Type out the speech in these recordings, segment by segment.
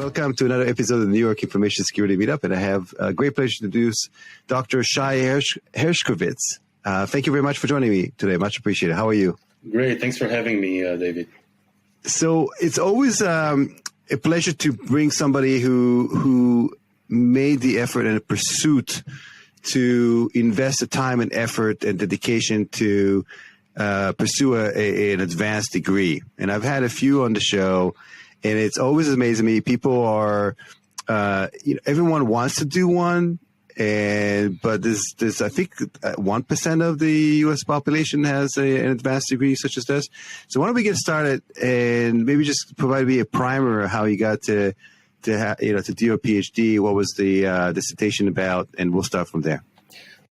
welcome to another episode of the New York Information Security Meetup. And I have a great pleasure to introduce Dr. Shay Hershkovitz. Thank you very much for joining me today. Much appreciated. How are you? Great. Thanks for having me, David. So it's always a pleasure to bring somebody who made the effort and a pursuit to invest the time and effort and dedication to pursue an advanced degree. And I've had a few on the show, and it's always amazing me. People are, everyone wants to do one, but there's I think 1% of the U.S. population has an advanced degree such as this. So why don't we get started and maybe just provide me a primer of how you got to do your PhD? What was the dissertation about? And we'll start from there.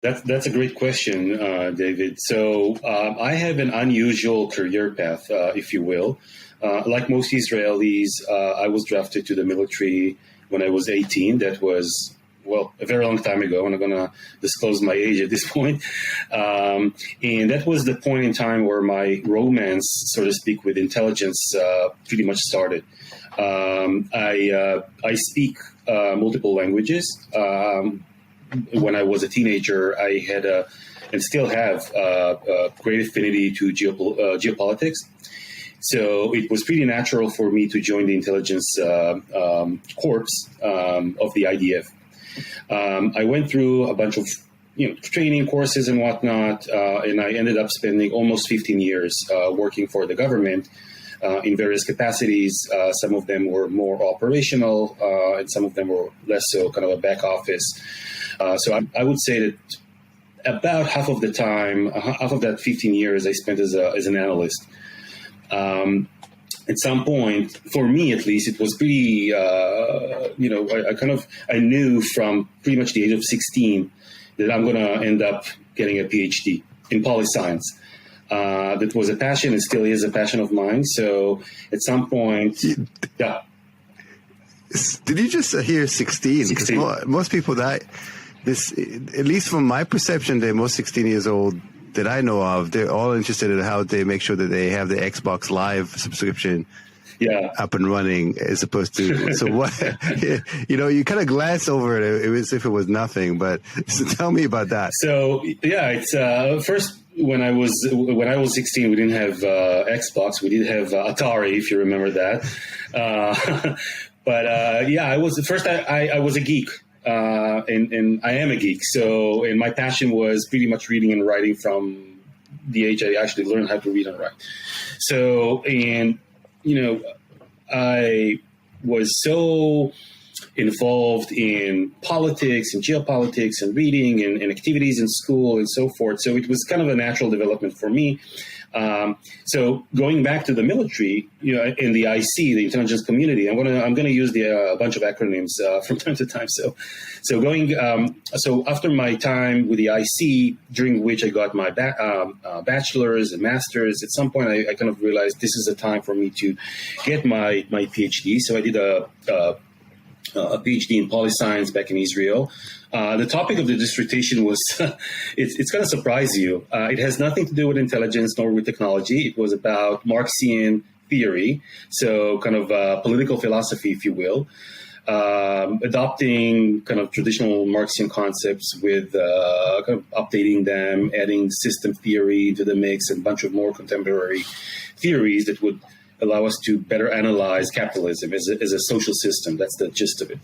That's a great question, David. So I have an unusual career path, if you will. Like most Israelis, I was drafted to the military when I was 18. That was, a very long time ago. I'm not going to disclose my age at this point. And that was the point in time where my romance, so to speak, with intelligence pretty much started. I speak multiple languages. When I was a teenager, I had and still have a great affinity to geopolitics. So it was pretty natural for me to join the intelligence corps of the IDF. I went through a bunch of training courses and whatnot, and I ended up spending almost 15 years working for the government in various capacities. Some of them were more operational, and some of them were less so, kind of a back office. So I would say that about half of the time, half of that 15 years I spent as an analyst. At some point, for me at least, it was pretty, I knew from pretty much the age of 16 that I'm going to end up getting a PhD in poli-science. That was a passion and still is a passion of mine. So at some point, yeah. Did you just hear 16? 16. Most people at least from my perception, they're most 16 years old that I know of, they're all interested in how they make sure that they have the Xbox Live subscription up and running, as opposed to, so what, you kind of glance over it as if it was nothing, but so tell me about that. So, it's, first, when I was 16, we didn't have Xbox. We did have Atari, if you remember that. I was a geek. And I am a geek. So, and my passion was pretty much reading and writing from the age I actually learned how to read and write. So, I was so involved in politics and geopolitics and reading and activities in school and so forth. So it was kind of a natural development for me. So going back to the military, in the IC, the intelligence community, I'm gonna use a bunch of acronyms from time to time. So after my time with the IC, during which I got my bachelor's and master's, at some point I kind of realized this is a time for me to get my PhD. So I did a PhD in poli-science back in Israel. The topic of the dissertation was, it's going to surprise you. It has nothing to do with intelligence nor with technology. It was about Marxian theory, so kind of political philosophy, if you will, adopting kind of traditional Marxian concepts with kind of updating them, adding system theory to the mix, and a bunch of more contemporary theories that would allow us to better analyze capitalism as a social system. That's the gist of it.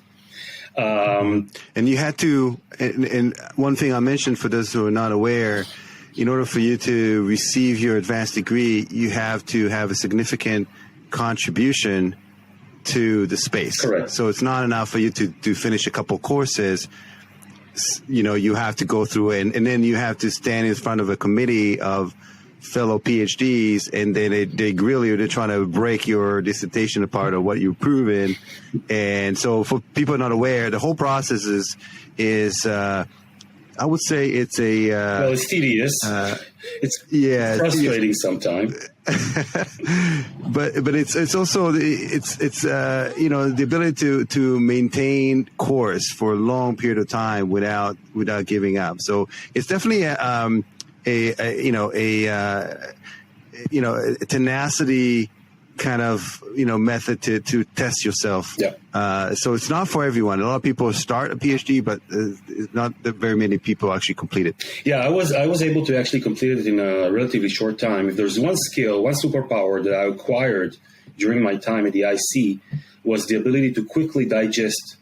And you had to, and one thing I mentioned for those who are not aware, in order for you to receive your advanced degree, you have to have a significant contribution to the space. Correct. So it's not enough for you to finish a couple courses. You have to go through it, and then you have to stand in front of a committee of fellow PhDs, and then they grill you. They're trying to break your dissertation apart of what you've proven. And so for people not aware, the whole process is I would say it's it's tedious. It's frustrating sometimes. but it's also the ability to maintain course for a long period of time without giving up. So it's definitely a tenacity kind of, method to test yourself. Yeah. So it's not for everyone. A lot of people start a PhD, but not that very many people actually complete it. Yeah, I was able to actually complete it in a relatively short time. If there's one skill, one superpower that I acquired during my time at the IC was the ability to quickly digest,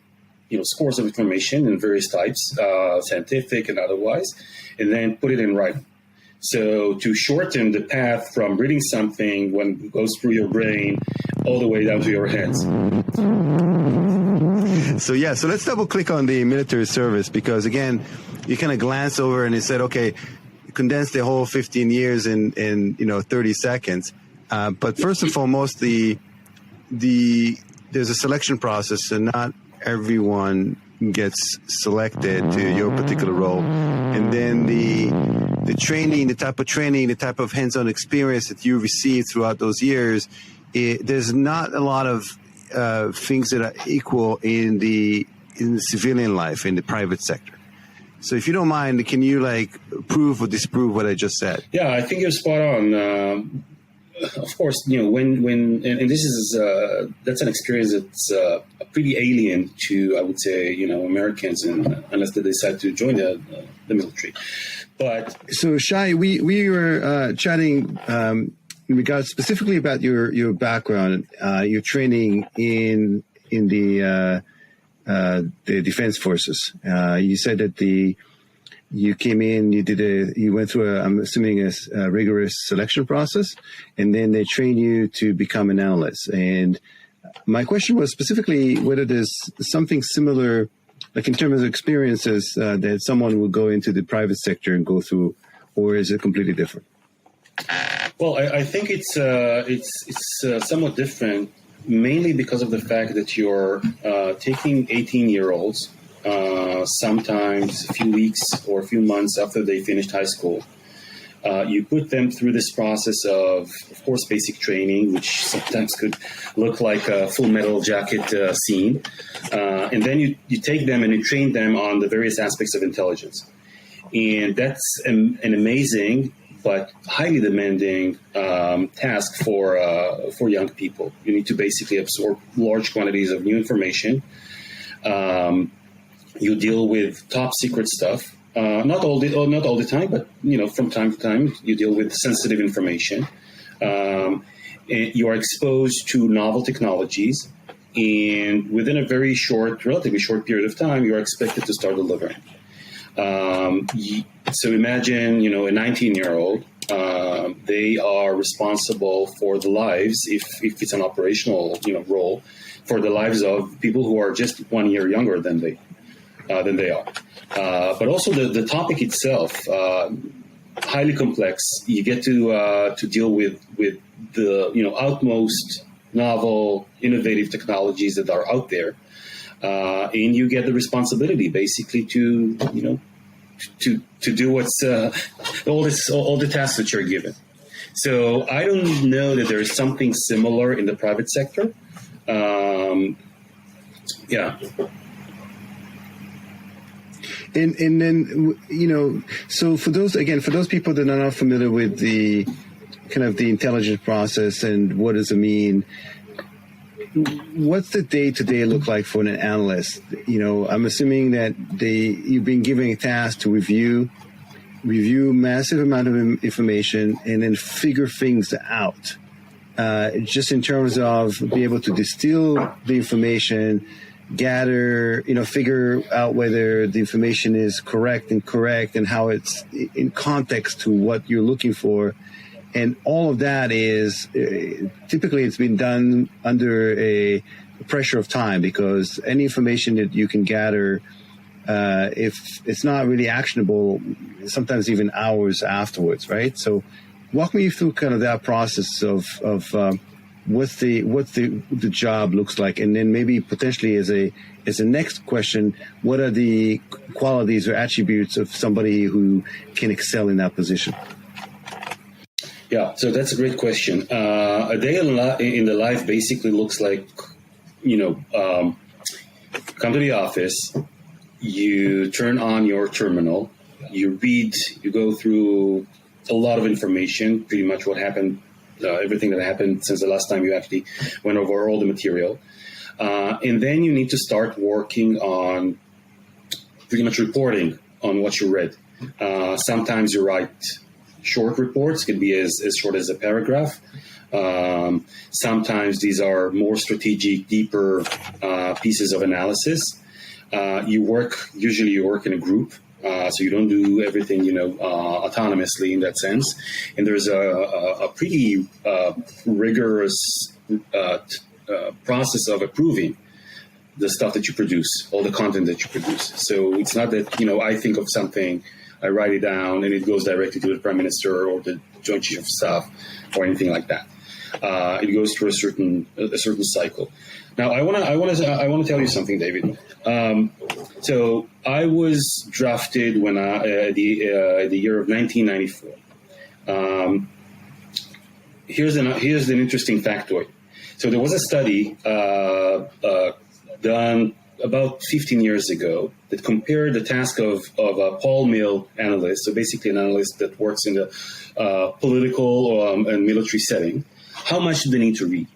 scores of information in various types, scientific and otherwise, and then put it in writing. So to shorten the path from reading something when it goes through your brain all the way down to your hands. So let's double click on the military service, because again, you kind of glance over and you said, okay, condense the whole 15 years in 30 seconds. But first and foremost, there's a selection process, and not everyone gets selected to your particular role. And then the training, the type of hands-on experience that you received throughout those years, there's not a lot of things that are equal in the civilian life, in the private sector. So if you don't mind, can you prove or disprove what I just said? Yeah, I think you're spot on. Of course, when this is that's an experience that's pretty alien to, I would say, Americans, unless they decide to join the military. But so, Shay, we were chatting in regards specifically about your background, your training in the defense forces. You said that you came in, you went through I'm assuming a rigorous selection process, and then they train you to become an analyst. And my question was specifically whether there's something similar, like in terms of experiences, that someone will go into the private sector and go through, or is it completely different? Well, I think it's somewhat different, mainly because of the fact that you're taking 18-year-olds, sometimes a few weeks or a few months after they finished high school. You put them through this process of course, basic training, which sometimes could look like a Full Metal Jacket scene. And then you take them and you train them on the various aspects of intelligence. And that's an amazing but highly demanding task for young people. You need to basically absorb large quantities of new information. You deal with top secret stuff. Not all the time, but from time to time, you deal with sensitive information. And you are exposed to novel technologies, and within a relatively short period of time, you are expected to start delivering. So imagine, a 19-year-old. They are responsible for the lives, if it's an operational role, for the lives of people who are just 1 year younger than they are. But also the topic itself, highly complex. You get to deal with the utmost novel, innovative technologies that are out there, and you get the responsibility basically to do what's all the tasks that you're given. So I don't know that there is something similar in the private sector. Yeah. And then, so for those people that are not familiar with the kind of the intelligence process and what does it mean, what's the day-to-day look like for an analyst? I'm assuming that you've been given a task to review massive amount of information and then figure things out, just in terms of be able to distill the information, gather, figure out whether the information is correct and how it's in context to what you're looking for. And all of that is typically it's been done under a pressure of time, because any information that you can gather, if it's not really actionable, sometimes even hours afterwards, right? So walk me through kind of that process of what the job looks like, and then maybe potentially as a next question, what are the qualities or attributes of somebody who can excel in that position? Yeah, so that's a great question. A day in the life basically looks like, come to the office, you turn on your terminal, you read, you go through a lot of information, pretty much what happened everything that happened since the last time you actually went over all the material. And then you need to start working on pretty much reporting on what you read. Sometimes you write short reports, can be as short as a paragraph. Sometimes these are more strategic, deeper pieces of analysis. Usually you work in a group, so you don't do everything, autonomously in that sense. And there's a pretty rigorous process of approving the stuff that you produce, all the content that you produce. So it's not that, I think of something, I write it down, and it goes directly to the Prime Minister or the Joint Chief of Staff or anything like that. It goes through a certain cycle. Now, I want to tell you something, David. So I was drafted when the year of 1994. Here's an interesting factoid. So there was a study done about 15 years ago that compared the task of a Paul Mill analyst, so basically an analyst that works in the political and military setting. How much do they need to read?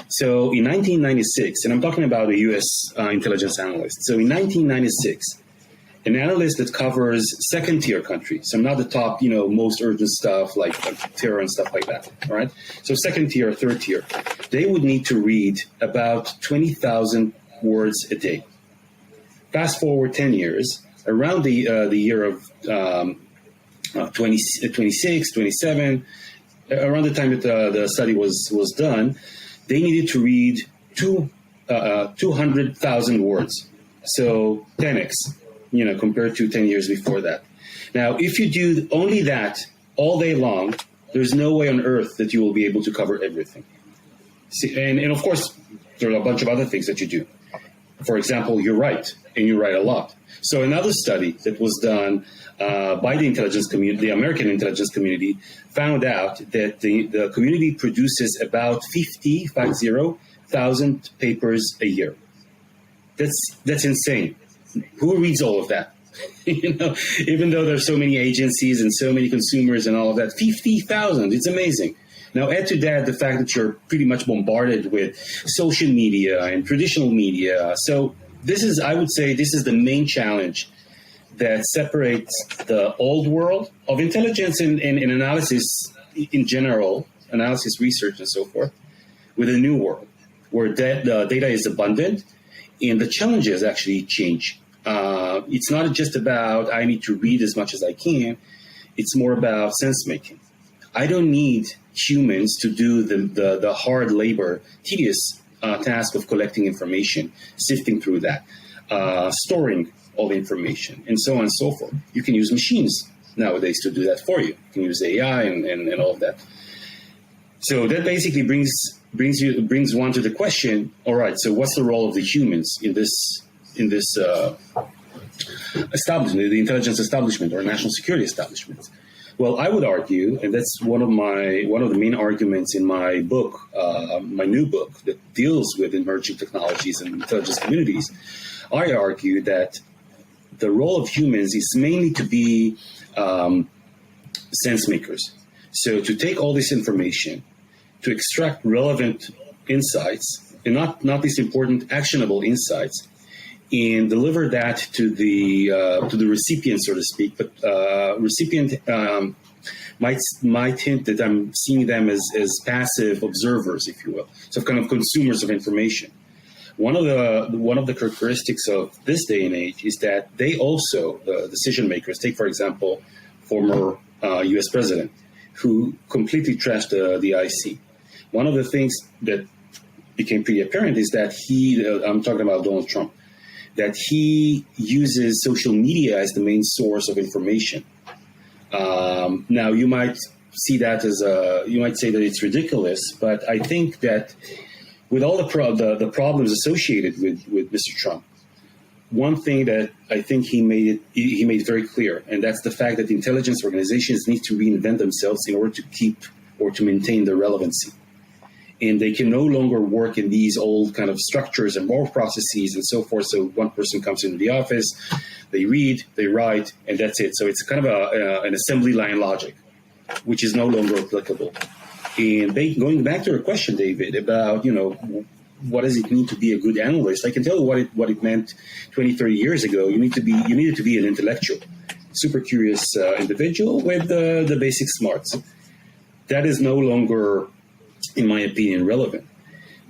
So in 1996, and I'm talking about a U.S. Intelligence analyst. So in 1996, an analyst that covers second-tier countries, so not the top, most urgent stuff like terror and stuff like that, all right? So second-tier, third-tier, they would need to read about 20,000 words a day. Fast forward 10 years, around the year of 26, 27, around the time that the study was done, they needed to read 200,000 words. So 10x, compared to 10 years before that. Now, if you do only that all day long, there's no way on earth that you will be able to cover everything. See, and of course, there are a bunch of other things that you do. For example, you write, and you write a lot. So another study that was done by the intelligence community, the American intelligence community, found out that the community produces about 50,000 papers a year. That's insane. Who reads all of that? Even though there's so many agencies and so many consumers and all of that, 50,000, it's amazing. Now, add to that the fact that you're pretty much bombarded with social media and traditional media. So I would say this is the main challenge that separates the old world of intelligence and analysis in general, analysis, research, and so forth, with a new world where the data is abundant and the challenges actually change. It's not just about I need to read as much as I can. It's more about sense making. I don't need humans to do the hard labor, tedious task of collecting information, sifting through that, storing all the information, and so on and so forth. You can use machines nowadays to do that for you. You can use AI and all of that. So that basically brings one to the question. All right. So what's the role of the humans in this establishment, the intelligence establishment or national security establishment? Well, I would argue, and that's one of the main arguments in my book, my new book that deals with emerging technologies and intelligence communities. I argue that the role of humans is mainly to be sense makers. So to take all this information, to extract relevant insights, and not these important actionable insights, and deliver that to the recipient, so to speak. But recipient might hint that I'm seeing them as passive observers, if you will, so kind of consumers of information. One of the characteristics of this day and age is that they also, the decision makers, take for example, former U.S. president who completely trashed the IC. One of the things that became pretty apparent is that I'm talking about Donald Trump, that he uses social media as the main source of information. Now, you might see that you might say that it's ridiculous, but I think that with all the problems associated with Mr. Trump, one thing that I think he made very clear, and that's the fact that the intelligence organizations need to reinvent themselves in order to keep or to maintain their relevancy. And they can no longer work in these old kind of structures and more processes and so forth. So one person comes into the office, they read, they write, and that's it. So it's kind of an assembly line logic, which is no longer applicable. And going back to your question, David, about, what does it mean to be a good analyst? I can tell you what it meant 20, 30 years ago. You needed to be an intellectual, super curious individual with the basic smarts. That is no longer, in my opinion, relevant.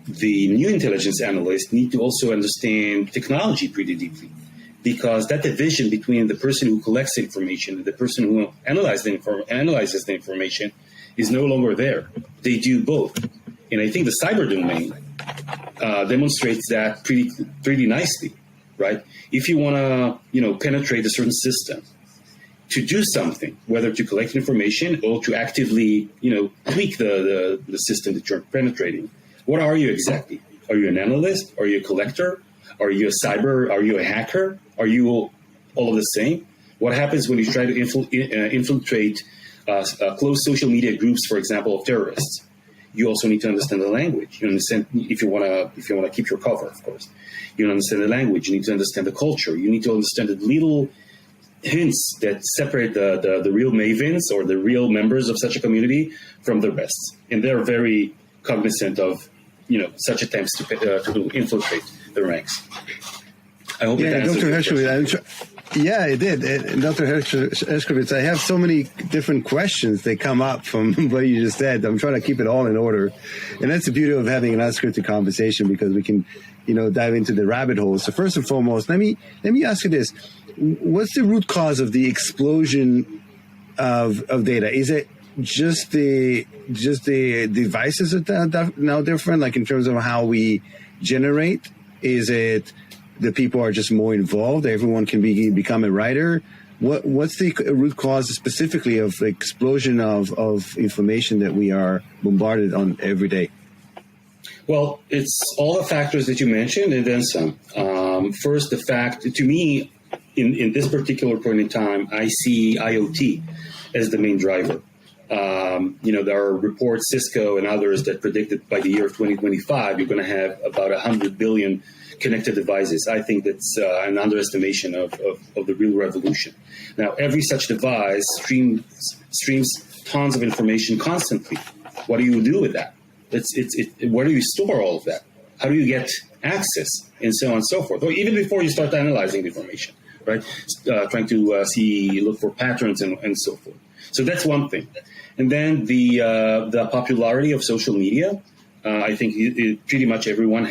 The new intelligence analysts need to also understand technology pretty deeply, because that division between the person who collects information and the person who analyzes the information is no longer there. They do both. And I think the cyber domain demonstrates that pretty nicely, right? If you want to, penetrate a certain system, to do something, whether to collect information or to actively, tweak the system that you're penetrating, what are you exactly? Are you an analyst? Are you a collector? Are you a hacker? Are you all of the same? What happens when you try to infiltrate closed social media groups, for example, of terrorists? You also need to understand the language. You understand, if you want to keep your cover, of course. You understand the language. You need to understand the culture. You need to understand the little hints that separate the real mavens or the real members of such a community from the rest. And they're very cognizant of, such attempts to infiltrate the ranks. I hope that answers your question. Yeah, it did. Dr. Hershkovitz, I have so many different questions that come up from what you just said. I'm trying to keep it all in order. And that's the beauty of having an unscripted conversation, because we can, dive into the rabbit holes. So first and foremost, let me ask you this. What's the root cause of the explosion of data? Is it just the devices that are now different, like in terms of how we generate? Is it the people are just more involved? Everyone can become a writer? What's the root cause specifically of the explosion of information that we are bombarded on every day? Well, it's all the factors that you mentioned and then some. First, the fact, to me, in this particular point in time, I see IoT as the main driver. There are reports, Cisco and others, that predicted by the year of 2025, you're going to have about 100 billion connected devices. I think that's an underestimation of the real revolution. Now, every such device streams tons of information constantly. What do you do with that? Where do you store all of that? How do you get access, and so on and so forth? Or even before you start analyzing the information, right? Trying to look for patterns and so forth. So that's one thing. And then the popularity of social media. I think pretty much everyone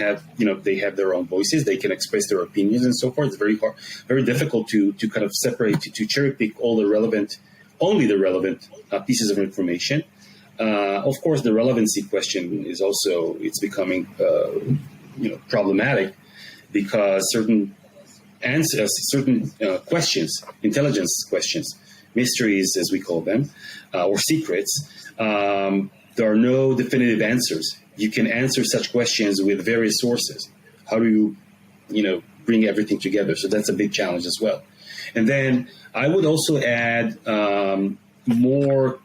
they have their own voices. They can express their opinions and so forth. It's very hard, very difficult to kind of separate, to cherry pick only the relevant pieces of information. Of course, the relevancy question is also, it's becoming, problematic, because certain answers, certain questions, intelligence questions, mysteries as we call them, or secrets, there are no definitive answers. You can answer such questions with various sources. How do you, bring everything together? So that's a big challenge as well. And then I would also add more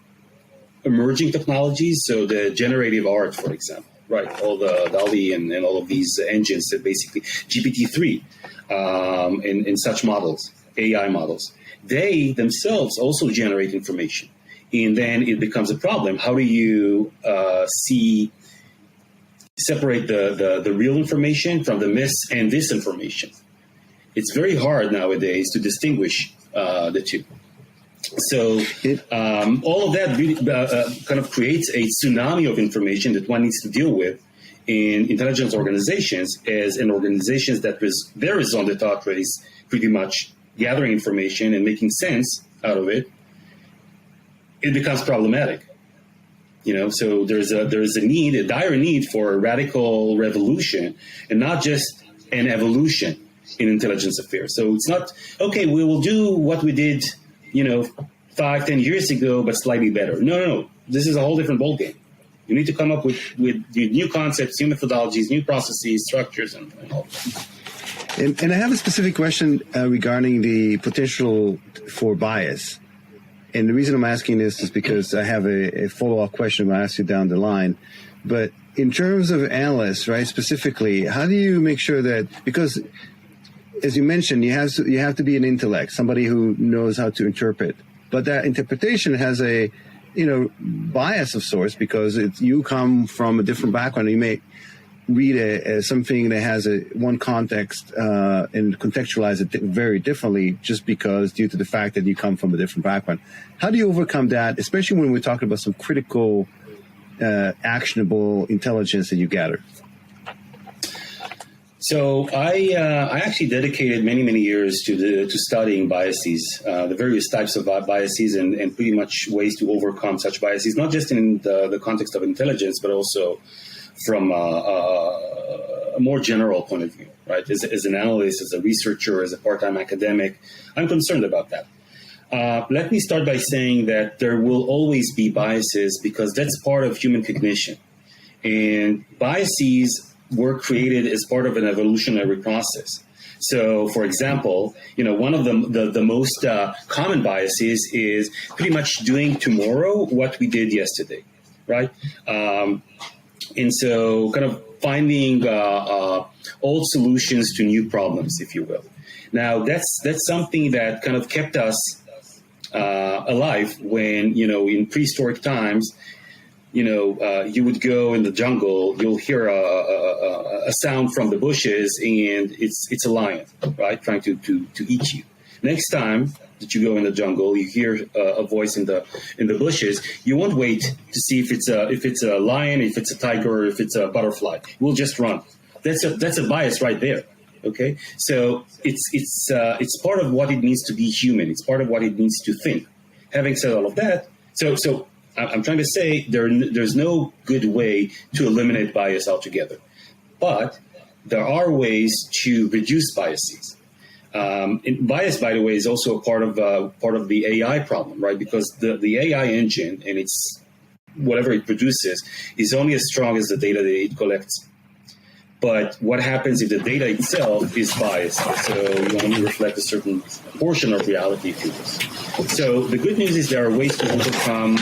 emerging technologies. So the generative art, for example, right? All the DALL-E and all of these engines that basically GPT-3 and such models, AI models, they themselves also generate information. And then it becomes a problem. How do you separate the real information from the mis and disinformation? It's very hard nowadays to distinguish the two. So all of that really, kind of creates a tsunami of information that one needs to deal with in intelligence organizations, as an organizations that there is on the thought race, pretty much gathering information and making sense out of it. It becomes problematic. So there's a dire need for a radical revolution, and not just an evolution in intelligence affairs. So it's not, okay, we will do what we did, 5-10 years ago, but slightly better. No. This is a whole different ballgame. You need to come up with new concepts, new methodologies, new processes, structures, and all of that. And I have a specific question regarding the potential for bias. And the reason I'm asking this is because I have a follow-up question I'll ask you down the line. But in terms of analysts, right, specifically, how do you make sure that, because as you mentioned, you have to be an intellect, somebody who knows how to interpret. But that interpretation has a bias of sorts, because you come from a different background. You may read something that has one context and contextualize it very differently, just because due to the fact that you come from a different background. How do you overcome that, especially when we're talking about some critical, actionable intelligence that you gather? So I actually dedicated many years to studying biases, the various types of biases, and pretty much ways to overcome such biases, not just in the context of intelligence, but also from a more general point of view, right? As an analyst, as a researcher, as a part-time academic, I'm concerned about that. Let me start by saying that there will always be biases, because that's part of human cognition. And biases were created as part of an evolutionary process. So, for example, one of the most common biases is pretty much doing tomorrow what we did yesterday, right? And so kind of finding old solutions to new problems, if you will. Now, that's something that kind of kept us alive when, in prehistoric times, you would go in the jungle, you'll hear a sound from the bushes, and it's a lion, right, trying to eat you. Next time that you go in the jungle, you hear a voice in the bushes. You won't wait to see if it's a lion, if it's a tiger, or if it's a butterfly. We'll just run. That's a bias right there. Okay, so it's part of what it means to be human. It's part of what it means to think. Having said all of that, so I'm trying to say there's no good way to eliminate bias altogether, but there are ways to reduce biases. And bias, by the way, is also a part of the AI problem, right? Because the AI engine and its whatever it produces is only as strong as the data that it collects. But what happens if the data itself is biased? So you only reflect a certain portion of reality, if you will. So the good news is there are ways to overcome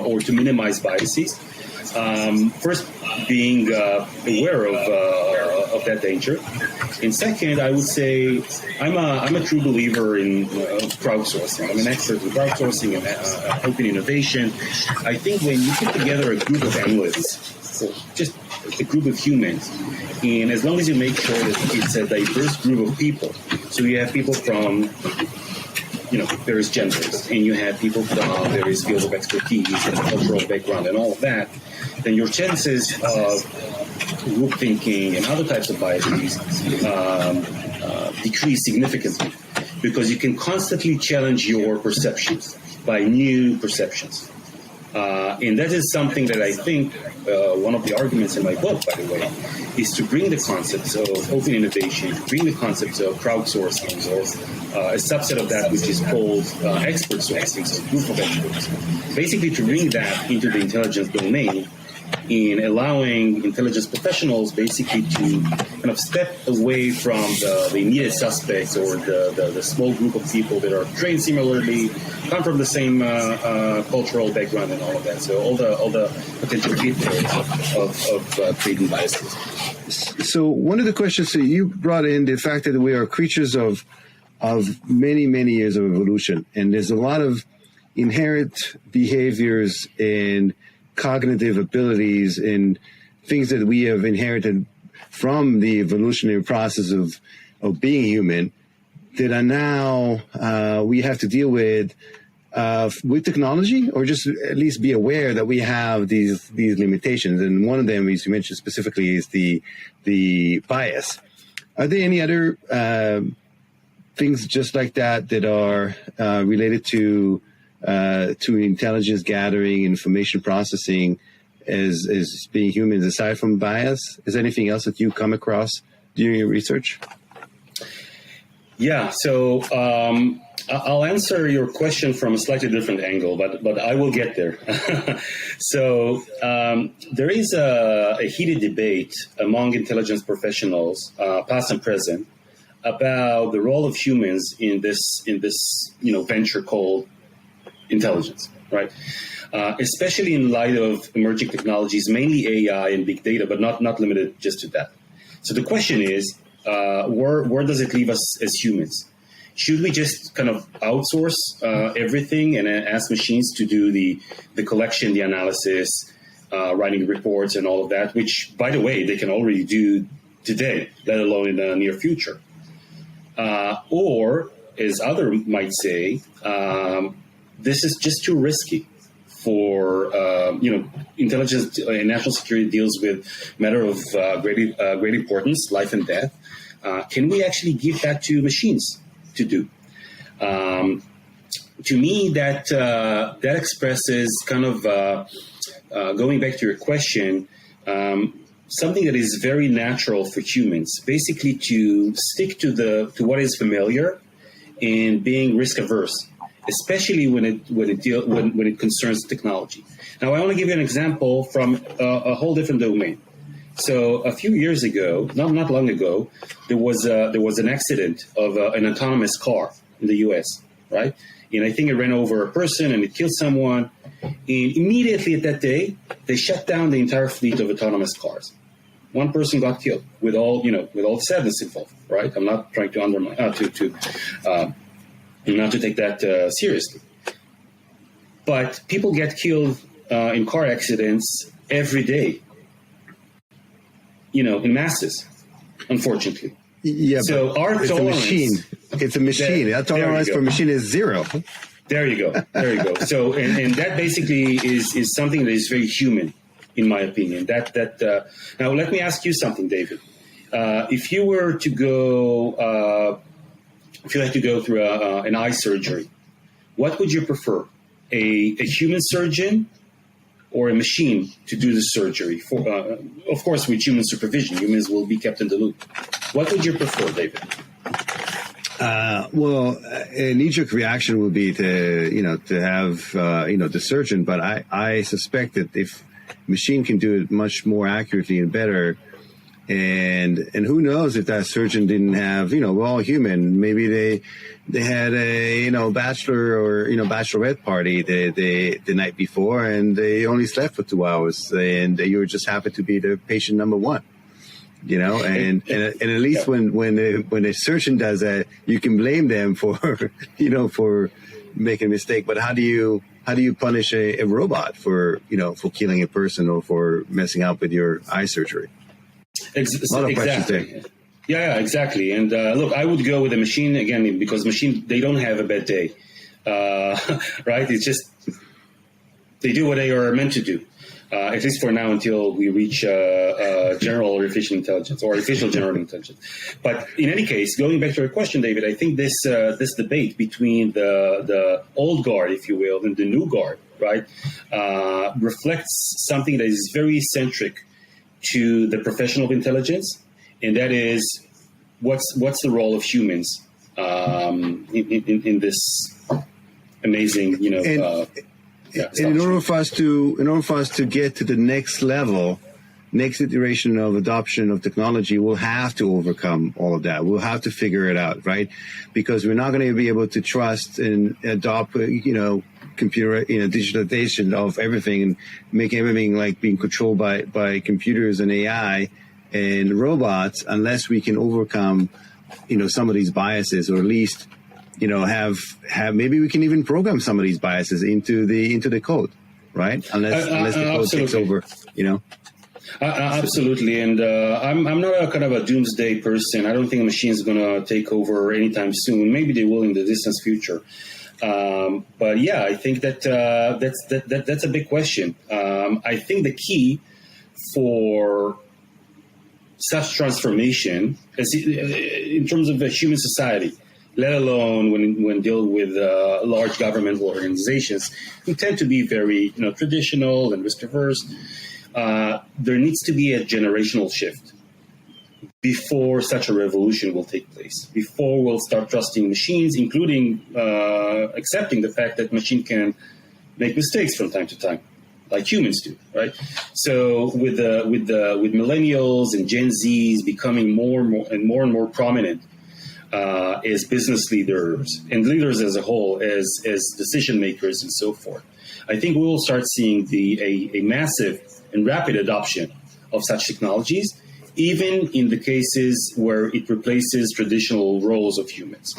or to minimize biases. First, being aware of that danger. And second, I would say I'm a true believer in crowdsourcing. I'm an expert in crowdsourcing and open innovation. I think when you put together a group of analysts, so just a group of humans, and as long as you make sure that it's a diverse group of people, so you have people from various genders, and you have people from various fields of expertise and cultural background and all of that, then your chances of group thinking and other types of biases decrease significantly, because you can constantly challenge your perceptions by new perceptions. And that is something that I think one of the arguments in my book, by the way, is to bring the concepts of open innovation, to bring the concepts of crowdsourcing, or a subset of that which is called expert sourcing, so group of experts. Basically to bring that into the intelligence domain, in allowing intelligence professionals basically to kind of step away from the immediate suspects, or the small group of people that are trained similarly, come from the same cultural background and all of that. So all the potential pitfalls of creating biases. So one of the questions that you brought in, the fact that we are creatures of many years of evolution, and there's a lot of inherent behaviors and cognitive abilities and things that we have inherited from the evolutionary process of being human that are now we have to deal with technology, or just at least be aware that we have these limitations. And one of them, as you mentioned specifically, is the bias. Are there any other things just like that are related to intelligence gathering, information processing, as being humans, aside from bias? Is there anything else that you come across during your research? Yeah, so I'll answer your question from a slightly different angle, but I will get there. So there is a heated debate among intelligence professionals, past and present, about the role of humans in this venture called intelligence, right? Especially in light of emerging technologies, mainly AI and big data, but not limited just to that. So the question is, where does it leave us as humans? Should we just kind of outsource everything and ask machines to do the collection, the analysis, writing reports and all of that, which, by the way, they can already do today, let alone in the near future? Or, as others might say, this is just too risky for, intelligence and national security deals with matter of great importance, life and death. Can we actually give that to machines to do? To me, that expresses kind of, going back to your question, something that is very natural for humans, basically to stick to what is familiar and being risk averse, especially when it concerns technology. Now, I want to give you an example from a whole different domain. So a few years ago, not long ago, there was an accident of an autonomous car in the U.S., right? And I think it ran over a person and it killed someone. And immediately at that day, they shut down the entire fleet of autonomous cars. One person got killed with all the sadness involved, right? I'm not trying to undermine, not to take that seriously. But people get killed in car accidents every day, in masses, unfortunately. Yeah, so our it's tolerance, a machine. It's a machine. Our tolerance for a machine is zero. There you go. So, and that basically is something that is very human, in my opinion. Now, let me ask you something, David. If you were to go, if you had to go through an eye surgery, what would you prefer? A human surgeon or a machine to do the surgery? Of course, with human supervision, humans will be kept in the loop. What would you prefer, David? Well, a knee-jerk reaction would be to have the surgeon, but I suspect that if machine can do it much more accurately and better, and who knows if that surgeon didn't have, we're all human. Maybe they had a bachelor or bachelorette party the night before, and they only slept for 2 hours, and you were just happened to be the patient number one. And at least when a surgeon does that, you can blame them for for making a mistake. But how do you punish a robot for killing a person or for messing up with your eye surgery? Exactly. Yeah, exactly. And look, I would go with a machine again because they don't have a bad day, right? It's just they do what they are meant to do. At least for now, until we reach general artificial intelligence or artificial general intelligence. But in any case, going back to your question, David, I think this debate between the old guard, if you will, and the new guard, right, reflects something that is very centric to the profession of intelligence, and that is what's the role of humans in this amazing, And in order for us to get to the next level, next iteration of adoption of technology, we'll have to overcome all of that. We'll have to figure it out, right? Because we're not going to be able to trust and adopt, computer, digitalization of everything and make everything like being controlled by computers and AI and robots unless we can overcome, some of these biases, or at least have maybe we can even program some of these biases into the code, right? Unless the code takes over, Absolutely, and I'm not a kind of a doomsday person. I don't think a machine is going to take over anytime soon. Maybe they will in the distant future. But yeah, I think that's a big question. I think the key for such transformation is in terms of a human society, let alone when dealing with large governmental organizations who tend to be very traditional and risk averse. There needs to be a generational shift before such a revolution will take place, before we'll start trusting machines, including accepting the fact that machine can make mistakes from time to time, like humans do, right? So with millennials and Gen Zs becoming more and more prominent as business leaders and leaders as a whole, as decision makers and so forth, I think we will start seeing a massive and rapid adoption of such technologies, even in the cases where it replaces traditional roles of humans.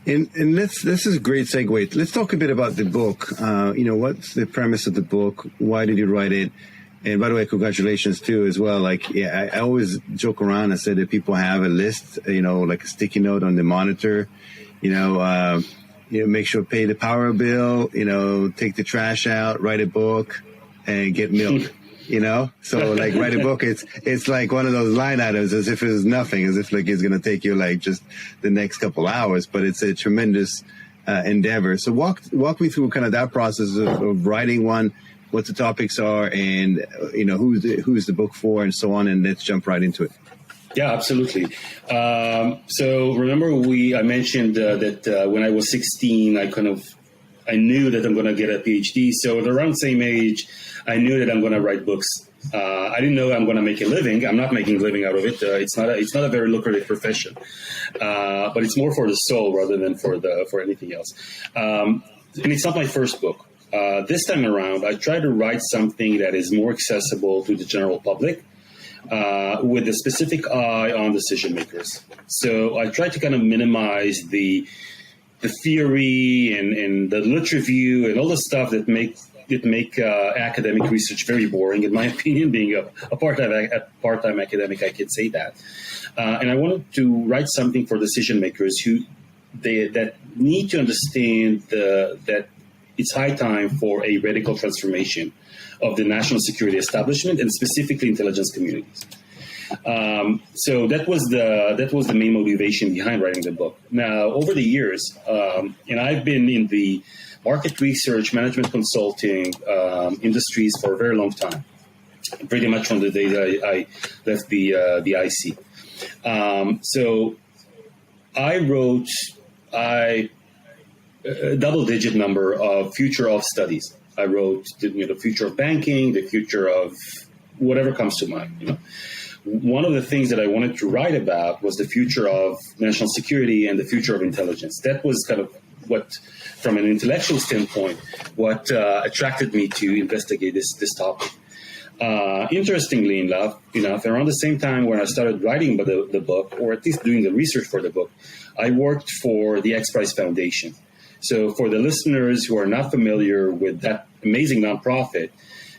And this is a great segue. Let's talk a bit about the book. What's the premise of the book? Why did you write it? And by the way, congratulations too, as well. I always joke around. I said that people have a list, like a sticky note on the monitor, make sure pay the power bill, take the trash out, write a book, and get milk. So write a book, it's like one of those line items, as if it's nothing, as if it's going to take you just the next couple hours, but it's a tremendous endeavor. So walk me through kind of that process of writing one, what the topics are, and who's the book for, and so on. And let's jump right into it. Yeah, absolutely. So remember I mentioned that when I was 16, I knew that I'm going to get a PhD. So at around the same age, I knew that I'm going to write books. I didn't know I'm going to make a living. I'm not making a living out of it. It's not a very lucrative profession, but it's more for the soul rather than for anything else. And it's not my first book. This time around, I try to write something that is more accessible to the general public, with a specific eye on decision makers. So I try to kind of minimize the theory and the lit review and all the stuff that make academic research very boring, in my opinion. Being a part-time academic, I could say that. And I wanted to write something for decision makers that need to understand that it's high time for a radical transformation of the national security establishment and specifically intelligence communities. So that was the main motivation behind writing the book. Now, over the years, and I've been in the market research, management consulting industries for a very long time, pretty much from the day that I left the IC. So I wrote a double-digit number of future of studies. I wrote the future of banking, the future of whatever comes to mind. One of the things that I wanted to write about was the future of national security and the future of intelligence. That was kind of what, from an intellectual standpoint, what attracted me to investigate this topic. Interestingly enough, around the same time when I started writing about the book, or at least doing the research for the book, I worked for the X Prize Foundation. So for the listeners who are not familiar with that amazing nonprofit,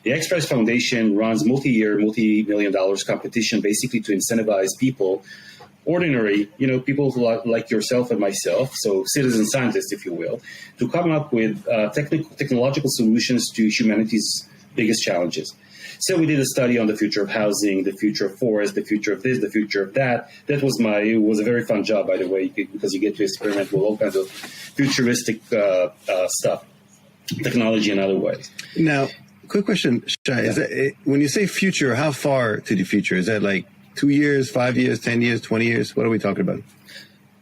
the X Prize Foundation runs multi-year, multi-million dollars competition basically to incentivize people, ordinary, people like yourself and myself, so citizen scientists, if you will, to come up with technological solutions to humanity's biggest challenges. So we did a study on the future of housing, the future of forest, the future of this, the future of that. It was a very fun job, by the way, because you get to experiment with all kinds of futuristic stuff, technology and other ways. Now, quick question, Shay, is that when you say future, how far to the future? Is that like 2 years, 5 years, 10 years, 20 years? What are we talking about?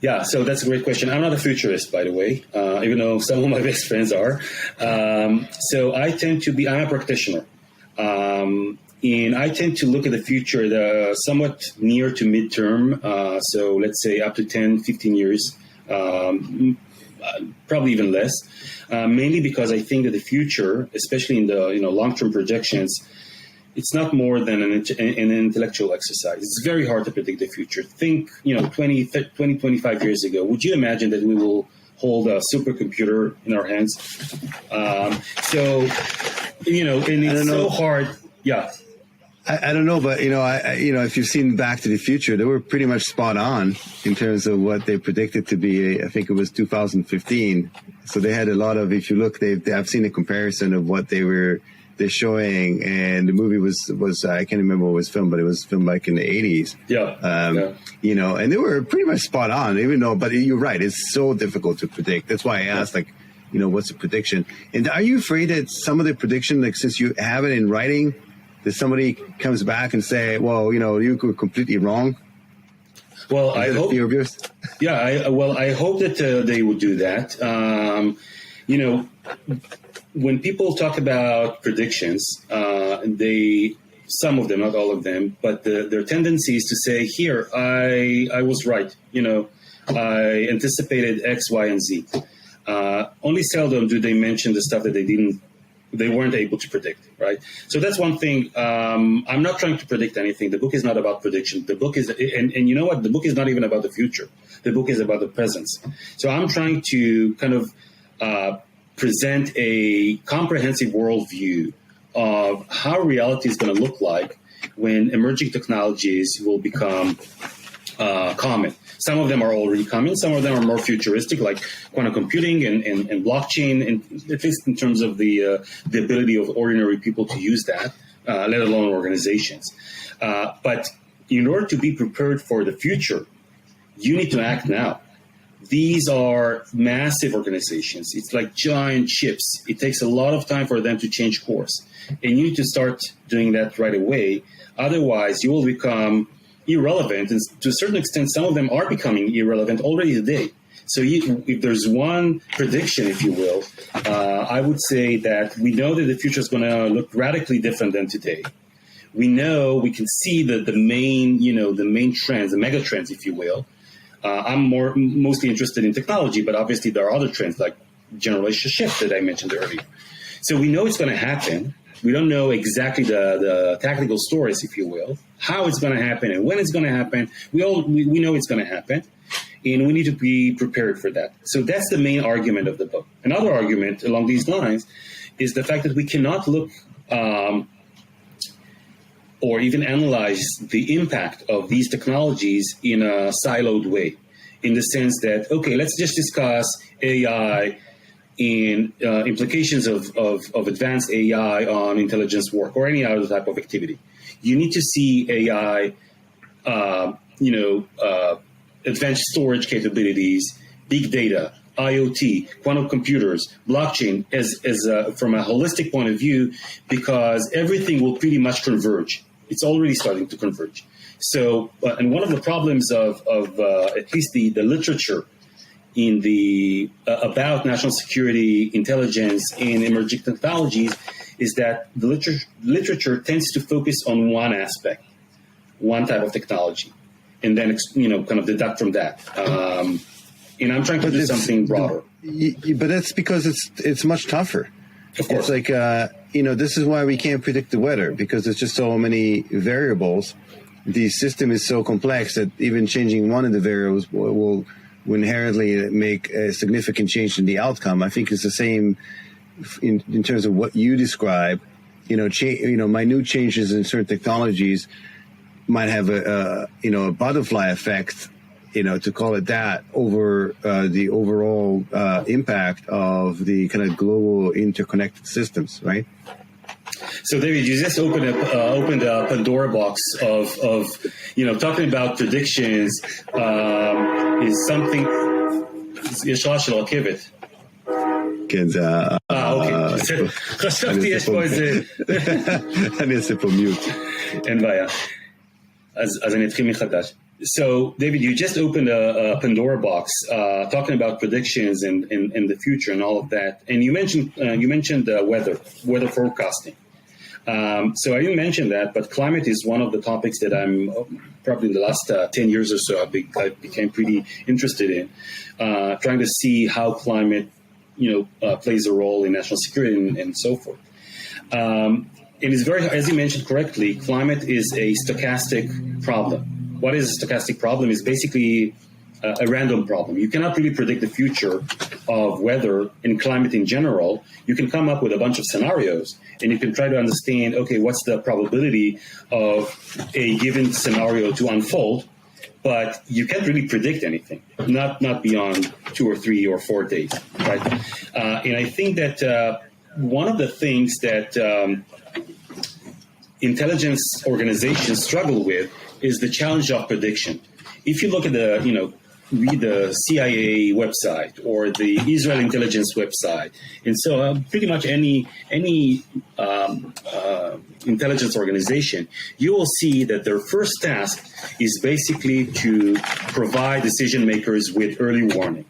Yeah, so that's a great question. I'm not a futurist, by the way, even though some of my best friends are. So I'm a practitioner. And I tend to look at the future somewhat near to midterm. So let's say up to 10, 15 years, probably even less, mainly because I think that the future, especially in the long-term projections, it's not more than an intellectual exercise. It's very hard to predict the future. Think, 20, 25 years ago, would you imagine that we will hold a supercomputer in our hands? And it's so hard. Yeah. I don't know, but if you've seen Back to the Future, they were pretty much spot on in terms of what they predicted to be. I think it was 2015. So they had a lot of. If you look, I've seen a comparison of what they're showing, and the movie was I can't remember what was filmed, but it was filmed like in the 80s. Yeah. And they were pretty much spot on. Even though, but you're right, it's so difficult to predict. That's why I asked, what's the prediction? And are you afraid that some of the prediction, since you have it in writing, that somebody comes back and say, well, you were completely wrong? Well, I hope. Yeah, I hope that they would do that. When people talk about predictions, some of them, not all of them, but their tendency is to say, here, I was right. I anticipated X, Y, and Z. Only seldom do they mention the stuff that they didn't they weren't able to predict, right? So that's one thing. I'm not trying to predict anything. The book is not about prediction. The book is, and you know what? The book is not even about the future. The book is about the present. So I'm trying to kind of present a comprehensive worldview of how reality is going to look like when emerging technologies will become common. Some of them are already coming. Some of them are more futuristic, like quantum computing and blockchain, and at least in terms of the ability of ordinary people to use that, let alone organizations. But in order to be prepared for the future, you need to act now. These are massive organizations. It's like giant ships. It takes a lot of time for them to change course. And you need to start doing that right away. Otherwise, you will become irrelevant. And to a certain extent, some of them are becoming irrelevant already today. So if there's one prediction, if you will, I would say that we know that the future is going to look radically different than today. We can see the main trends, the mega trends, if you will. I'm mostly interested in technology, but obviously there are other trends like generational shift that I mentioned earlier. So we know it's going to happen. We don't know exactly the tactical stories, if you will, how it's going to happen and when it's going to happen. We know it's going to happen, and we need to be prepared for that. So that's the main argument of the book. Another argument along these lines is the fact that we cannot look or even analyze the impact of these technologies in a siloed way, in the sense that, okay, let's just discuss AI in implications of advanced AI on intelligence work or any other type of activity. You need to see AI, advanced storage capabilities, big data, IoT, quantum computers, blockchain as from a holistic point of view, because everything will pretty much converge. It's already starting to converge. So, and one of the problems of at least the literature in the about national security, intelligence, and emerging technologies is that the literature tends to focus on one aspect, one type of technology, and then kind of deduct from that. And I'm trying to do something broader. But that's because it's much tougher. Of course. It's like this is why we can't predict the weather, because there's just so many variables. The system is so complex that even changing one of the variables will inherently make a significant change in the outcome. I think it's the same in terms of what you describe. Minute changes in certain technologies might have a butterfly effect, to call it that, over the overall impact of the kind of global interconnected systems, right? So, David, you just opened a Pandora box of talking about predictions is something. יש רעש של רכבת. כן, זה אוקיי. חשבתי יש פה איזה... אני אעשה פה מיוט. אין בעיה. אז אני אתחיל מחדש. So, David, you just opened a Pandora box talking about predictions and the future and all of that. And you mentioned weather forecasting. So I didn't mention that, but climate is one of the topics that I'm probably in the last 10 years or so I became pretty interested in, trying to see how climate, plays a role in national security and so forth. It is very, as you mentioned correctly, climate is a stochastic problem. What is a stochastic problem is basically a random problem. You cannot really predict the future of weather and climate in general. You can come up with a bunch of scenarios, and you can try to understand, okay, what's the probability of a given scenario to unfold, but you can't really predict anything, not beyond 2 or 3 or 4 days, right? And I think that one of the things that intelligence organizations struggle with is the challenge of prediction. If you look at read the CIA website or the Israel intelligence website, and so pretty much any intelligence organization, you will see that their first task is basically to provide decision makers with early warning.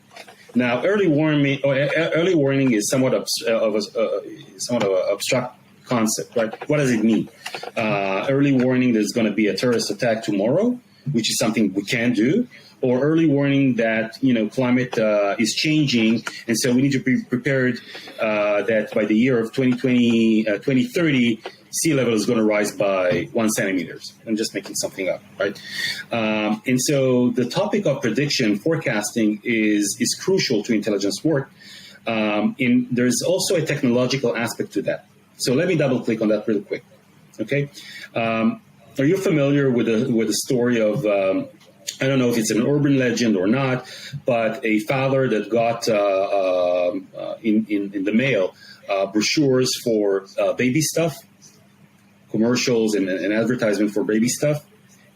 Now, early warning is somewhat of an abstract concept, right? What does it mean? Early warning there's going to be a terrorist attack tomorrow, which is something we can do, or early warning that climate is changing, and so we need to be prepared that by the year of 2030, sea level is going to rise by 1 centimeter. I'm just making something up, right? And so the topic of prediction forecasting is crucial to intelligence work. There's also a technological aspect to that. So let me double click on that real quick. Okay. Are you familiar with the story of, I don't know if it's an urban legend or not, but a father that got in the mail brochures for baby stuff, commercials and advertisement for baby stuff,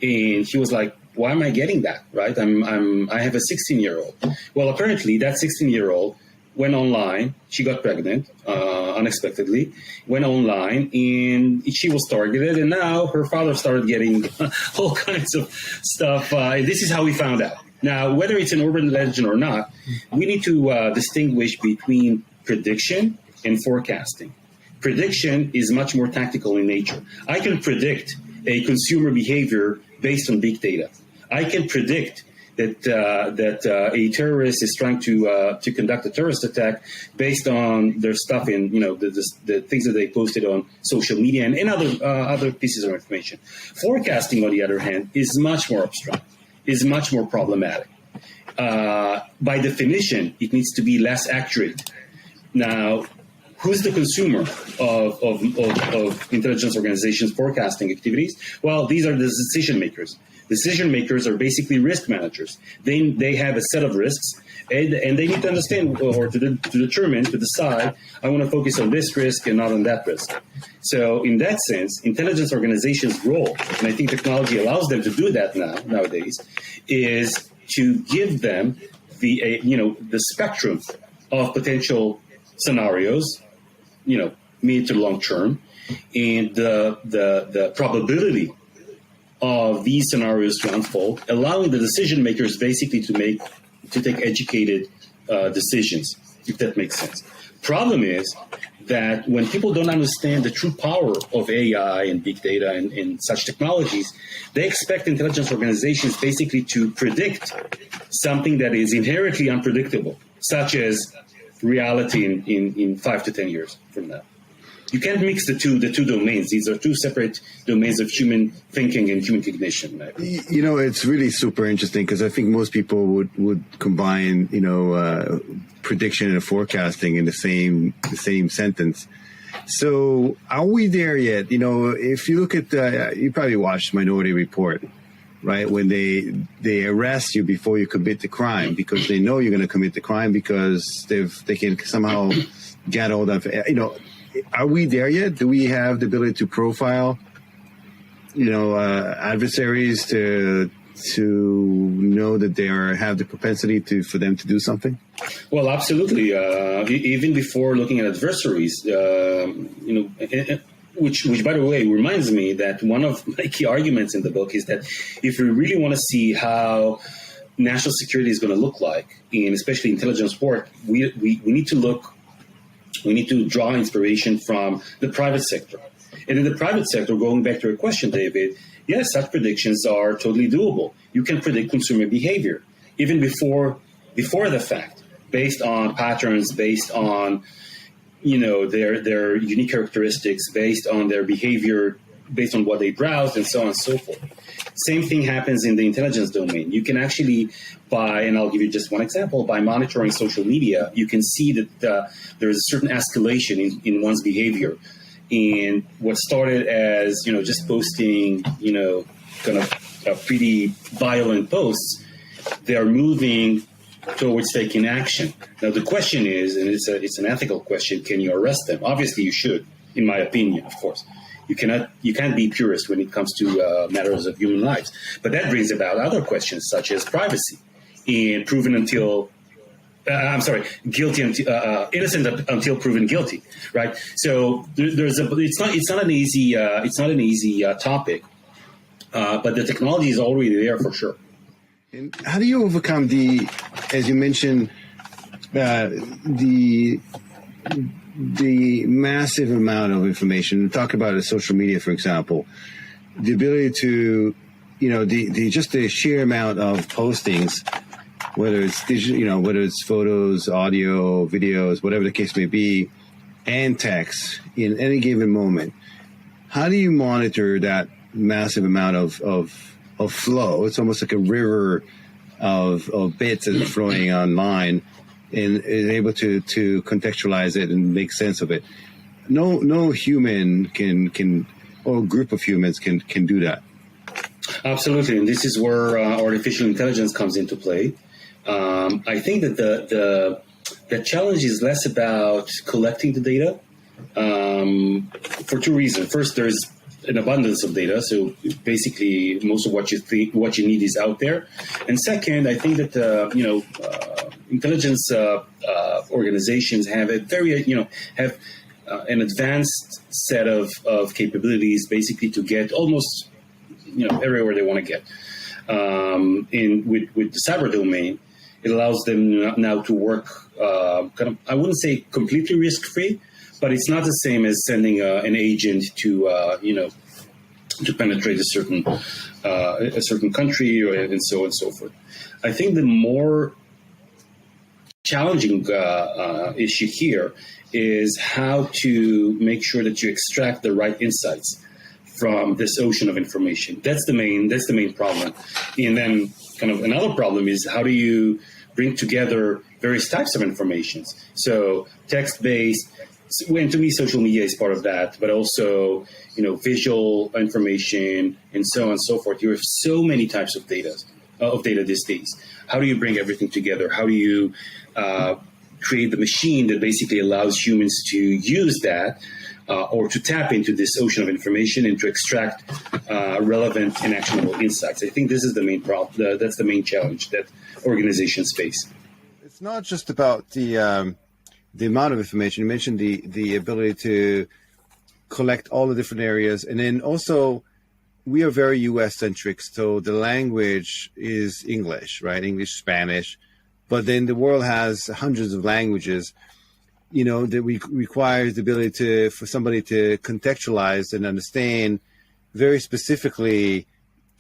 and he was like, "Why am I getting that?" Right? I have a 16-year-old. Well, apparently that 16-year-old went online. She got pregnant unexpectedly. Went online, and she was targeted. And now her father started getting all kinds of stuff. This is how we found out. Now, whether it's an urban legend or not, we need to distinguish between prediction and forecasting. Prediction is much more tactical in nature. I can predict a consumer behavior based on big data. I can predict that a terrorist is trying to conduct a terrorist attack based on their stuff in the things that they posted on social media and other pieces of information. Forecasting, on the other hand, is much more abstract, is much more problematic. By definition, it needs to be less accurate. Now, who's the consumer of intelligence organizations' forecasting activities? Well, these are the decision makers. Decision makers are basically risk managers. They have a set of risks, and they need to understand or to determine, to decide, I want to focus on this risk and not on that risk. So in that sense, intelligence organizations' role, and I think technology allows them to do that nowadays, is to give them the spectrum of potential scenarios, mid to long term, and the probability of these scenarios to unfold, allowing the decision makers basically to take educated decisions, if that makes sense. Problem is that when people don't understand the true power of AI and big data and such technologies, they expect intelligence organizations basically to predict something that is inherently unpredictable, such as reality in 5 to 10 years from now. You can't mix the two domains. These are two separate domains of human thinking and human cognition. It's really super interesting because I think most people would combine, prediction and forecasting in the same sentence. So are we there yet? If you look at, you probably watched Minority Report, right? When they arrest you before you commit the crime because they know you're going to commit the crime because they can somehow get all that, Are we there yet? Do we have the ability to profile, adversaries to know that they have the propensity for them to do something? Well, absolutely. Even before looking at adversaries, which by the way reminds me that one of my key arguments in the book is that if we really want to see how national security is going to look like, and especially intelligence work, we need to look. We need to draw inspiration from the private sector. And in the private sector, going back to your question, David, yes, such predictions are totally doable. You can predict consumer behavior even before the fact, based on patterns, based on their unique characteristics, based on their behavior, based on what they browse, and so on and so forth. Same thing happens in the intelligence domain. You can actually, and I'll give you just one example, by monitoring social media, you can see that there's a certain escalation in one's behavior. And what started as, just posting, kind of pretty violent posts, they're moving towards taking action. Now, the question is, and it's an ethical question, can you arrest them? Obviously, you should, in my opinion, of course. You can't be purist when it comes to matters of human lives. But that brings about other questions such as privacy and proven until guilty until innocent until proven guilty, right? So it's not an easy topic, but the technology is already there for sure. And how do you overcome as you mentioned, the massive amount of information? Talk about social media, for example, the ability to, the just the sheer amount of postings, whether it's digital, whether it's photos, audio, videos, whatever the case may be, and text in any given moment. How do you monitor that massive amount of flow? It's almost like a river of bits that are flowing online, and is able to contextualize it and make sense of it. No human can or a group of humans can do that. Absolutely, and this is where artificial intelligence comes into play. I think that the challenge is less about collecting the data for two reasons. First, there's an abundance of data, so basically most of what you need is out there. And second, I think that intelligence organizations have a very have an advanced set of capabilities, basically to get almost everywhere they want to get. With the cyber domain, it allows them now to work I wouldn't say completely risk-free, but it's not the same as sending an agent to penetrate a certain country and so on and so forth. I think the more challenging issue here is how to make sure that you extract the right insights from this ocean of information. That's the main problem. And then kind of another problem is, how do you bring together various types of information? So text-based, and to me, social media is part of that, but also, visual information and so on and so forth. You have so many types of data these days. How do you bring everything together? How do you create the machine that basically allows humans to use that or to tap into this ocean of information and to extract relevant and actionable insights? I think this is the main problem. That's the main challenge that organizations face. It's not just about the amount of information. You mentioned the ability to collect all the different areas, and then also we are very U.S. centric, so the language is English, right? English, Spanish, but then the world has hundreds of languages. That requires the ability for somebody to contextualize and understand very specifically,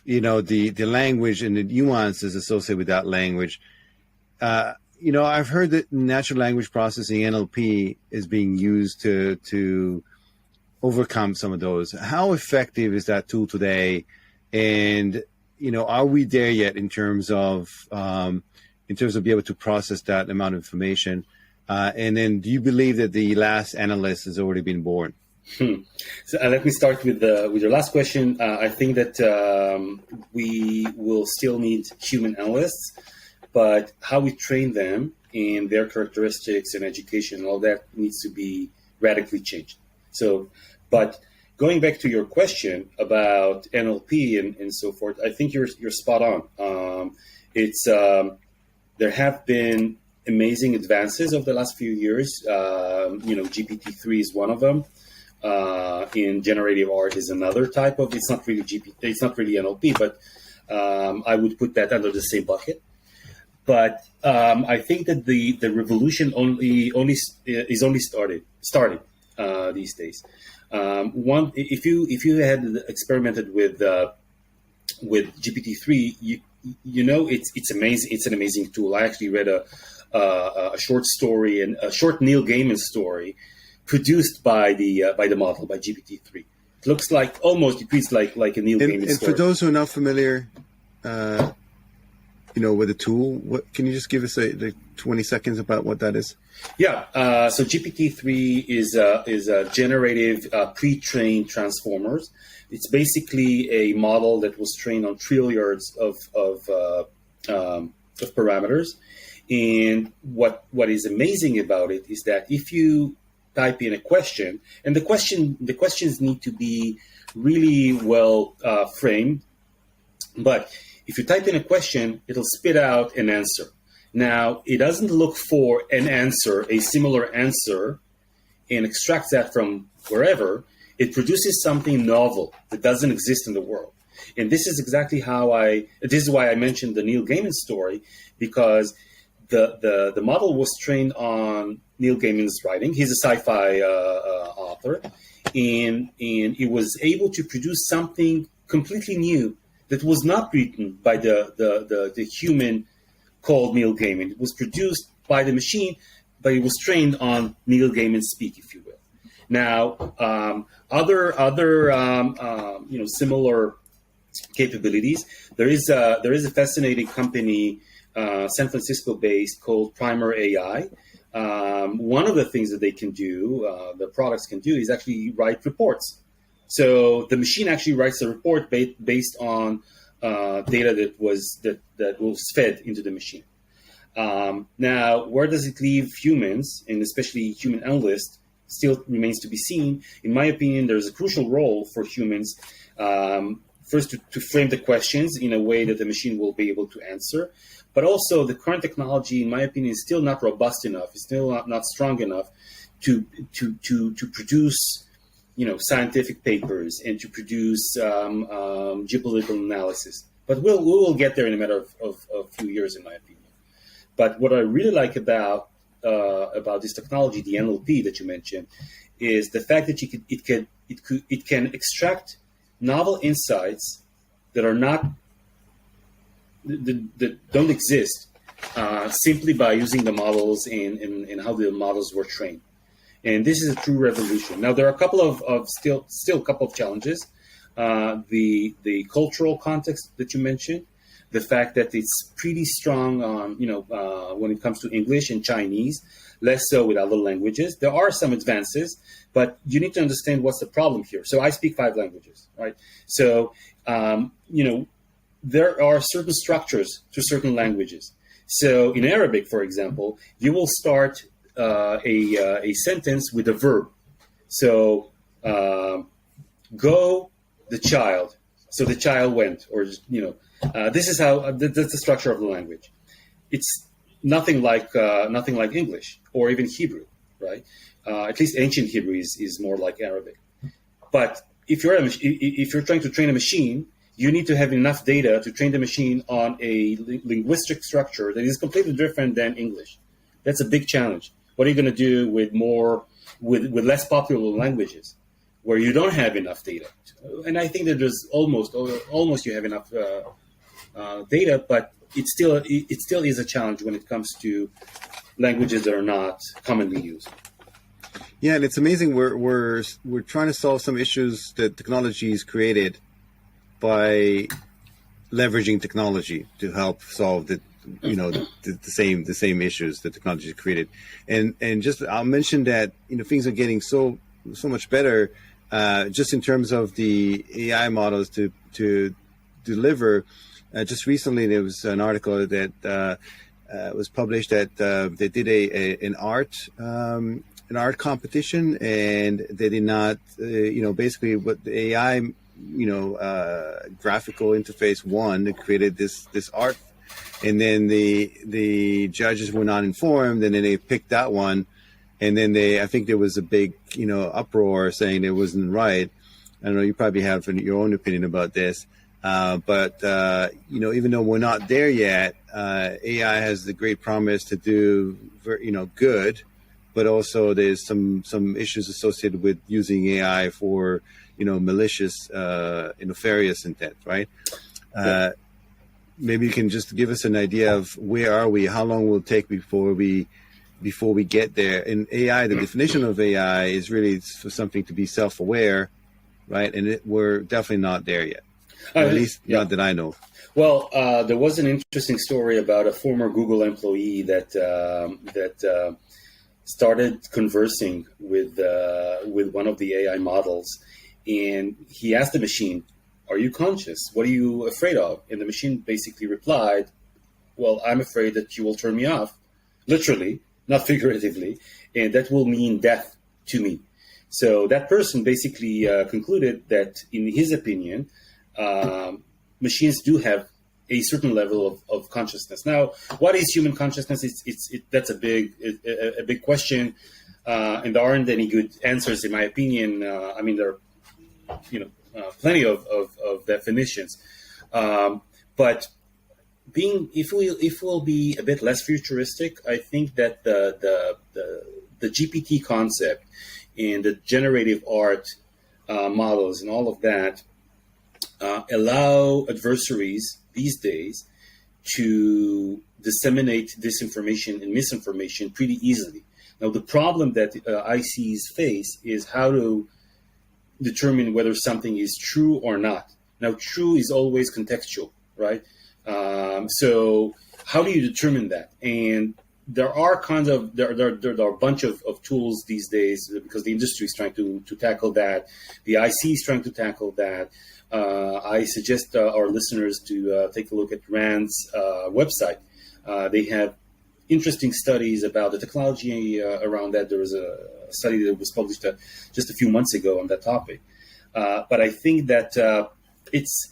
the language and the nuances associated with that language. I've heard that natural language processing, NLP, is being used to overcome some of those. How effective is that tool today? And, are we there yet in terms of being able to process that amount of information? And then do you believe that the last analyst has already been born? So let me start with your last question. I think that we will still need human analysts, but how we train them and their characteristics and education and all that needs to be radically changed. So, but going back to your question about NLP and so forth, I think you're spot on. There have been amazing advances over the last few years. GPT-3 is one of them. In generative art is another type of. It's not really NLP, but I would put that under the same bucket. But I think that the revolution is only starting these days. If you had experimented with GPT-3, it's amazing. It's an amazing tool. I actually read a short story and a short Neil Gaiman story produced by the model, by GPT-3. It looks like it reads like a Neil Gaiman story. And for those who are not familiar, with the tool, can you just give us 20 seconds about what that is? Yeah. So GPT-3 is a generative pre-trained transformers. It's basically a model that was trained on trilliards of parameters. And what is amazing about it is that if you type in a question, and the questions need to be really well framed, but if you type in a question, it'll spit out an answer. Now, it doesn't look for an answer, a similar answer, and extracts that from wherever. It produces something novel that doesn't exist in the world. And this is exactly this is why I mentioned the Neil Gaiman story, because the model was trained on Neil Gaiman's writing. He's a sci-fi author, and it was able to produce something completely new that was not written by the human called Neil Gaiman. It was produced by the machine, but it was trained on Neil Gaiman speak, if you will. Now, other similar capabilities. There is a fascinating company, San Francisco-based, called Primer AI. One of the things that they can do, the products can do, is actually write reports. So the machine actually writes a report based on data that was fed into the machine. Now, where does it leave humans, and especially human analysts, still remains to be seen. In my opinion, there's a crucial role for humans, first to frame the questions in a way that the machine will be able to answer. But also, the current technology, in my opinion, is still not robust enough. It's still not strong enough to produce, scientific papers and to produce geopolitical analysis. But we will get there in a matter of a few years, in my opinion. But what I really like about this technology, the NLP that you mentioned, is the fact that it can extract novel insights that are not that don't exist simply by using the models and how the models were trained. And this is a true revolution. Now, there are a couple of still a couple of challenges. The cultural context that you mentioned, the fact that it's pretty strong on, when it comes to English and Chinese, less so with other languages. There are some advances, but you need to understand what's the problem here. So I speak 5 languages, right? So, there are certain structures to certain languages. So in Arabic, for example, you will start a sentence with a verb. So, go the child. So the child went, or, this is how, that's the structure of the language. It's nothing like English or even Hebrew, right? At least ancient Hebrew is more like Arabic. But if you're trying to train a machine, you need to have enough data to train the machine on a linguistic structure that is completely different than English. That's a big challenge. What are you going to do with less popular languages where you don't have enough data? And I think that there's almost you have enough data, but it still is a challenge when it comes to languages that are not commonly used. Yeah, and it's amazing. We're trying to solve some issues that technology has created by leveraging technology to help solve the same issues that technology has created. And just I'll mention that things are getting so much better just in terms of the AI models to deliver. Just recently, there was an article that was published that they did an art competition, and they did not, basically what the AI, graphical interface won. It created this art, and then the judges were not informed, and then they picked that one, and then I think there was a big, uproar saying it wasn't right. I don't know. You probably have your own opinion about this. But even though we're not there yet, AI has the great promise to do, good, but also there's some issues associated with using AI for, malicious, nefarious intent, right? Maybe you can just give us an idea of where are we, how long will it take before we get there. In AI, the definition of AI is really for something to be self-aware, right? And we're definitely not there yet. Or at least not that I know. Well, there was an interesting story about a former Google employee that started conversing with one of the AI models, and he asked the machine, "Are you conscious? What are you afraid of?" And the machine basically replied, "Well, I'm afraid that you will turn me off, literally, not figuratively, and that will mean death to me." So that person basically concluded that, in his opinion, machines do have a certain level of consciousness. Now, what is human consciousness? That's a big question, and there aren't any good answers, in my opinion. There are plenty of definitions, but if we'll be a bit less futuristic, I think that the GPT concept and the generative art models and all of that allow adversaries these days to disseminate disinformation and misinformation pretty easily. Now, the problem that ICs face is how to determine whether something is true or not. Now, true is always contextual, right? So how do you determine that? And there are a bunch of tools these days because the industry is trying to tackle that. The IC is trying to tackle that. I suggest our listeners to take a look at RAND's website. They have interesting studies about the technology around that. There was a study that was published just a few months ago on that topic. But I think that it's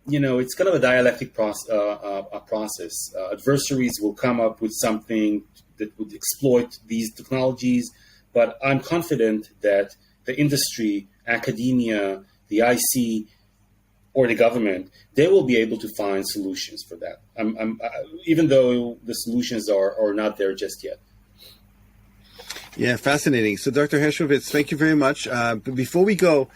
kind of a dialectic process. Adversaries will come up with something that would exploit these technologies, but I'm confident that the industry, academia, the IC, or the government, they will be able to find solutions for that. Even though the solutions are not there just yet. Yeah, fascinating. So, Dr. Hershkovitz, thank you very much. But before we go,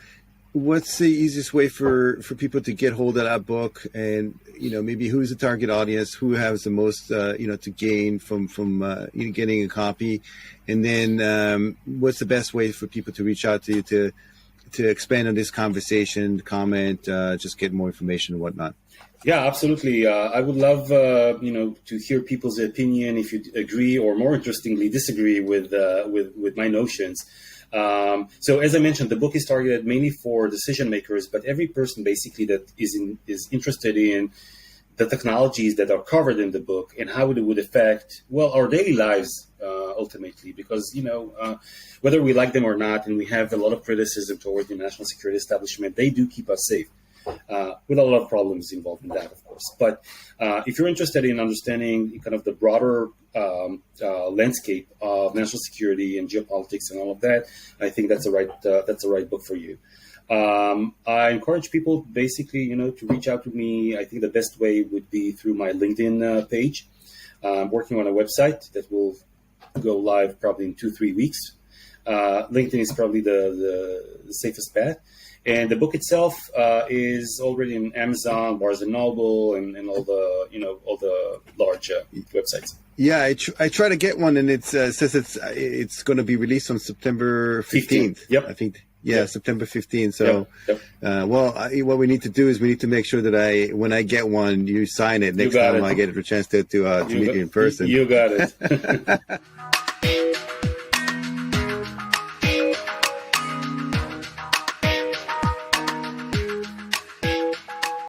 what's the easiest way for people to get hold of that book? And maybe who's the target audience? Who has the most to gain from getting a copy? And then what's the best way for people to reach out to you to expand on this conversation, comment, just get more information and whatnot? Yeah, absolutely. I would love, to hear people's opinion if you agree or, more interestingly, disagree with my notions. So, as I mentioned, the book is targeted mainly for decision makers, but every person basically that is interested in the technologies that are covered in the book and how it would affect, our daily lives ultimately, because, whether we like them or not, and we have a lot of criticism toward the national security establishment, they do keep us safe. With a lot of problems involved in that, of course. But if you're interested in understanding kind of the broader landscape of national security and geopolitics and all of that, I think that's the right book for you. I encourage people basically, to reach out to me. I think the best way would be through my LinkedIn page. I'm working on a website that will go live probably in 2-3 weeks. LinkedIn is probably the safest bet. And the book itself is already in Amazon, Barnes and Noble, and all the large websites. Yeah, I try to get one, and it says it's going to be released on September 15th. Yep. I think. Yeah, yep. September 15th. So, yep. What we need to do is we need to make sure that when I get one, you sign it next time I get a chance to meet you in person. You got it.